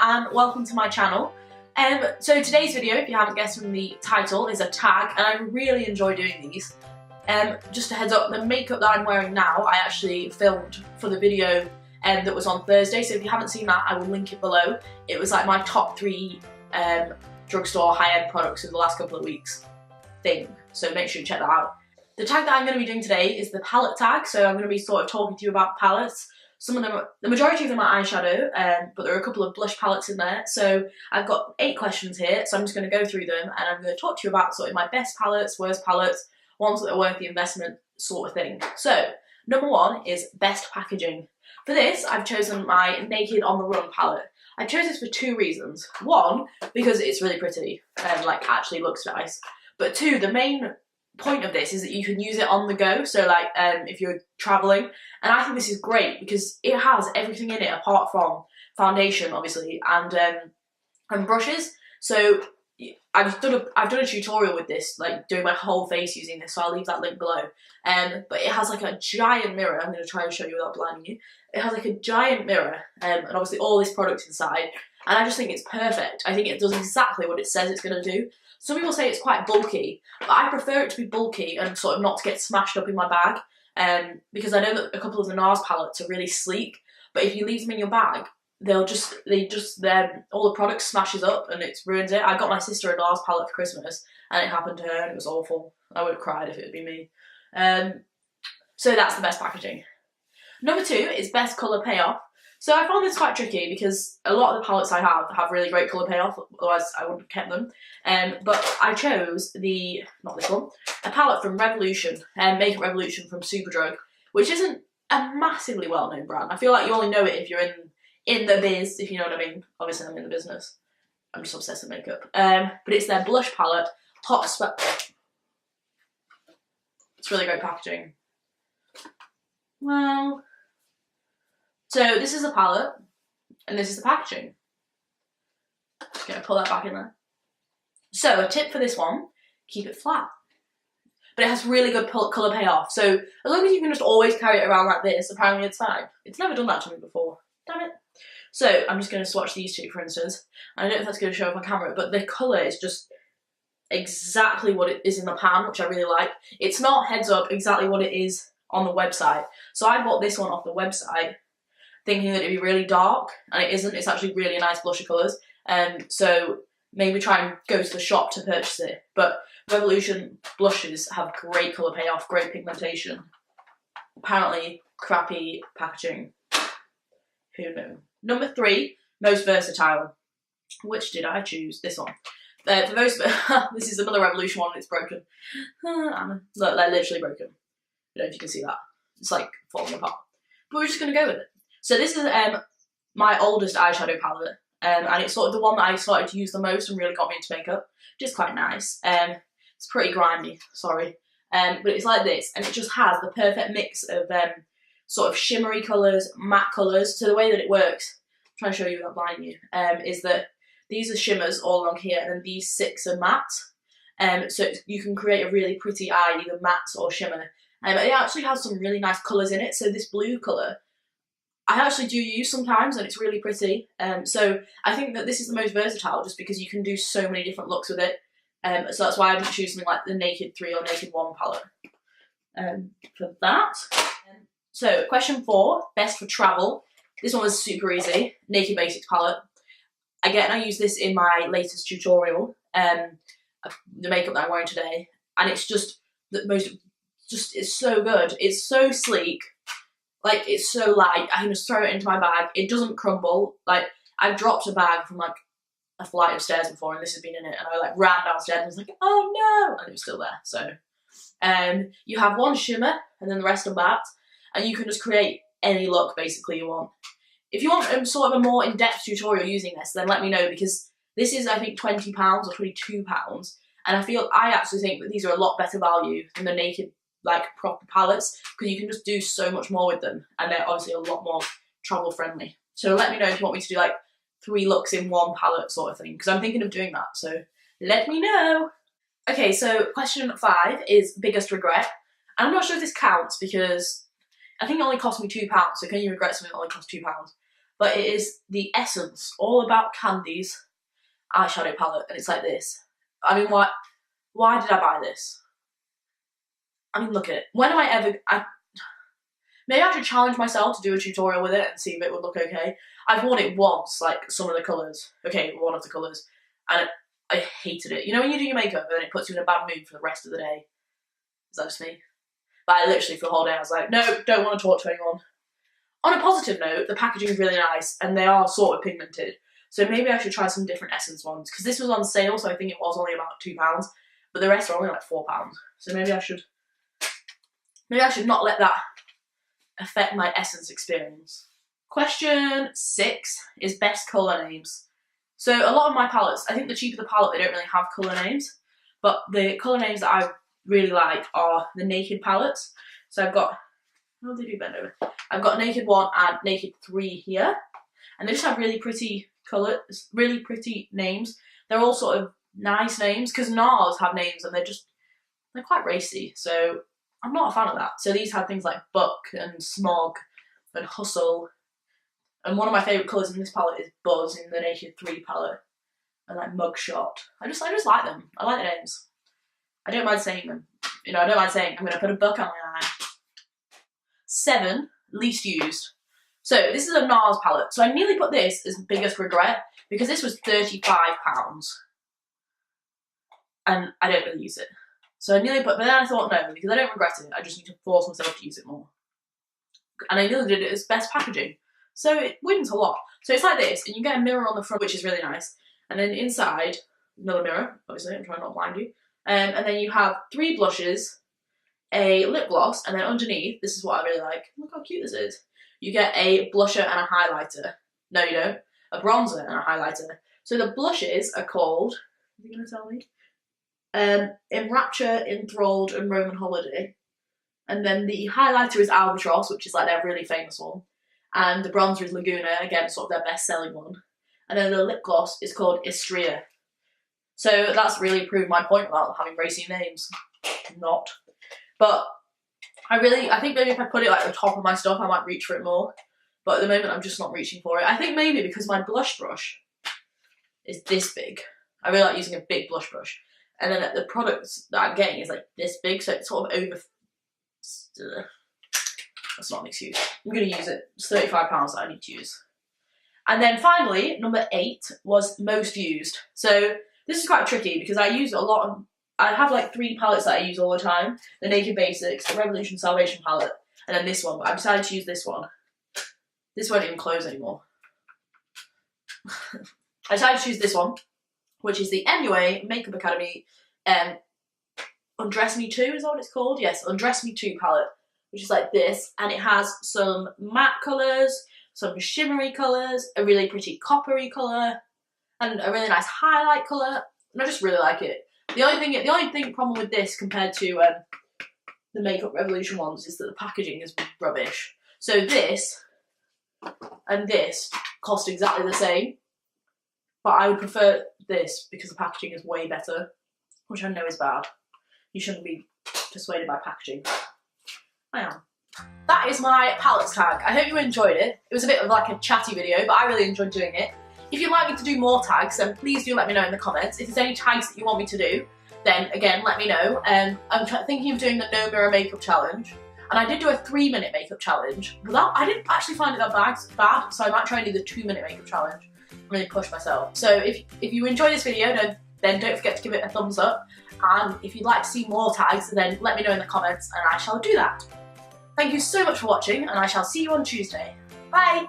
and welcome to my channel. So today's video, if you haven't guessed from the title, is a tag, and I really enjoy doing these. Just a heads up, the makeup that I'm wearing now I actually filmed for the video that was on Thursday, so if you haven't seen that I will link it below. It was like my top 3 drugstore high-end products of the last couple of weeks thing, so make sure you check that out. The tag that I'm going to be doing today is the palette tag, so I'm going to be sort of talking to you about palettes. Some of them, the majority of them are eyeshadow, but there are a couple of blush palettes in there. So I've got 8 questions here, so I'm just going to go through them and I'm going to talk to you about sort of my best palettes, worst palettes, ones that are worth the investment sort of thing. So, number 1 is best packaging. For this, I've chosen my Naked on the Run palette. I chose this for 2 reasons. 1, because it's really pretty and like actually looks nice. But 2, the main point of this is that you can use it on the go, so like if you're traveling, and I think this is great because it has everything in it apart from foundation obviously and brushes. So I've done a tutorial with this, like doing my whole face using this, so I'll leave that link below. But it has like a giant mirror. I'm going to try and show you without blinding you. It has like a giant mirror and obviously all this product inside, and I just think it's perfect. I think it does exactly what it says it's going to do. Some people say it's quite bulky, but I prefer it to be bulky and sort of not to get smashed up in my bag, because I know that a couple of the NARS palettes are really sleek, but if you leave them in your bag, all the product smashes up and it ruins it. I got my sister a NARS palette for Christmas and it happened to her and it was awful. I would have cried if it had been me. So that's the best packaging. Number 2 is best colour payoff. So I found this quite tricky because a lot of the palettes I have really great colour payoff, otherwise I wouldn't have kept them. But I chose not this one, a palette from Revolution, Makeup Revolution from Superdrug, which isn't a massively well-known brand. I feel like you only know it if you're in the biz, if you know what I mean. Obviously I'm in the business. I'm just obsessed with makeup. But it's their blush palette, Hot Spot. It's really great packaging. Well, so this is the palette, and this is the packaging. Just gonna pull that back in there. So a tip for this one, keep it flat. But it has really good colour payoff, so as long as you can just always carry it around like this, apparently it's fine. It's never done that to me before, damn it. So I'm just gonna swatch these 2 for instance. I don't know if that's gonna show up on camera, but the colour is just exactly what it is in the pan, which I really like. It's not, heads up, exactly what it is on the website. So I bought this one off the website thinking that it'd be really dark, and it isn't. It's actually really nice blusher colours, so maybe try and go to the shop to purchase it. But Revolution blushes have great colour payoff, great pigmentation. Apparently crappy packaging. Who knew? Number 3, most versatile. Which did I choose? This one. For most, this is another Revolution one, and it's broken. Look, they're literally broken. I don't know if you can see that. It's like falling apart. But we're just going to go with it. So this is my oldest eyeshadow palette, and it's sort of the one that I started to use the most and really got me into makeup, which is quite nice. It's pretty grimy, sorry, but it's like this, and it just has the perfect mix of sort of shimmery colours, matte colours. So the way that it works, I'm trying to show you without blinding you, is that these are shimmers all along here, and then these 6 are matte. So you can create a really pretty eye, either matte or shimmer. It actually has some really nice colours in it. So this blue colour, I actually do use sometimes, and it's really pretty. So I think that this is the most versatile just because you can do so many different looks with it. So that's why I didn't choose something like the Naked 3 or Naked 1 palette for that. So question 4, best for travel. This one was super easy, Naked Basics palette. Again, I use this in my latest tutorial, the makeup that I'm wearing today, and it's just it's so good. It's so sleek. Like, it's so light, I can just throw it into my bag. It doesn't crumble. Like, I've dropped a bag from like a flight of stairs before and this has been in it, and I like ran downstairs and was like, oh no, and it was still there. So, you have 1 shimmer and then the rest are matte, and you can just create any look basically you want. If you want sort of a more in-depth tutorial using this, then let me know, because this is, I think, £20 or £22, and I actually think that these are a lot better value than the Naked like proper palettes, because you can just do so much more with them, and they're obviously a lot more travel friendly. So let me know if you want me to do like 3 looks in 1 palette sort of thing, because I'm thinking of doing that, so let me know. Okay, so question 5 is biggest regret. And I'm not sure if this counts because I think it only cost me £2, so can you regret something that only cost £2? but it is the Essence All About Candies eyeshadow palette, and it's like this. I mean, why did I buy this? I mean, look at it. When am I ever... maybe I should challenge myself to do a tutorial with it and see if it would look okay. I've worn it once, like some of the colours. Okay, one of the colours. And I hated it. You know when you do your makeup and it puts you in a bad mood for the rest of the day? Is that just me? But I literally, for the whole day, I was like, no, don't want to talk to anyone. On a positive note, the packaging is really nice and they are sort of pigmented. So maybe I should try some different Essence ones. Because this was on sale, so I think it was only about £2. But the rest are only like £4. So maybe I should not let that affect my Essence experience. Question 6 is best colour names. So a lot of my palettes, I think the cheaper the palette, they don't really have colour names. But the colour names that I really like are the Naked palettes. So I've got, how do they do bend over? I've got Naked 1 and Naked 3 here. And they just have really pretty colours, really pretty names. They're all sort of nice names, because NARS have names and they're quite racy. So I'm not a fan of that. So these have things like Buck and Smog and Hustle. And one of my favourite colours in this palette is Buzz in the Naked 3 palette. And like Mugshot. I just like them. I like the names. I don't mind saying them. You know, I don't mind saying, I'm going to put a buck on my eye. 7, least used. So this is a NARS palette. So I nearly put this as biggest regret because this was £35. And I don't really use it. So I nearly put, but then I thought no, because I don't regret it. I just need to force myself to use it more. And I nearly did it as best packaging. So it wins a lot. So it's like this, and you get a mirror on the front, which is really nice. And then inside, another mirror, obviously, I'm trying not to blind you. And then you have 3 blushes, a lip gloss, and then underneath, this is what I really like. Look how cute this is. You get a blusher and a highlighter. No, you don't. A bronzer and a highlighter. So the blushes are called, are you going to tell me? Enrapture, Enthralled, and Roman Holiday. And then the highlighter is Albatross, which is like their really famous one. And the bronzer is Laguna, again, sort of their best-selling one. And then the lip gloss is called Istria. So that's really proved my point about having racy names. Not. But I think maybe if I put it like at the top of my stuff, I might reach for it more. But at the moment, I'm just not reaching for it. I think maybe because my blush brush is this big. I really like using a big blush brush. And then the products that I'm getting is like this big, so it's sort of over... That's not an excuse. I'm going to use it. It's £35 that I need to use. And then finally, number 8 was most used. So this is quite tricky because I use a lot of... I have like 3 palettes that I use all the time. The Naked Basics, the Revolution Salvation palette, and then this one. But I decided to use this one. This won't even close anymore. I decided to choose this one, which is the MUA Makeup Academy Undress Me 2, is that what it's called? Yes, Undress Me 2 palette, which is like this, and it has some matte colours, some shimmery colours, a really pretty coppery colour, and a really nice highlight colour, and I just really like it. The only thing problem with this compared to the Makeup Revolution ones is that the packaging is rubbish. So this and this cost exactly the same, but I would prefer this because the packaging is way better, which I know is bad. You shouldn't be persuaded by packaging. I am. That is my palettes tag. I hope you enjoyed it. It was a bit of like a chatty video, but I really enjoyed doing it. If you'd like me to do more tags, then please do let me know in the comments. If there's any tags that you want me to do, then again, let me know. I'm thinking of doing the No Mirror Makeup Challenge. And I did do a 3-minute makeup challenge. I didn't actually find it that bad, so I might try and do the 2-minute makeup challenge. Really push myself. So if you enjoy this video, then don't forget to give it a thumbs up. And if you'd like to see more tags, then let me know in the comments and I shall do that. Thank you so much for watching, and I shall see you on Tuesday. Bye!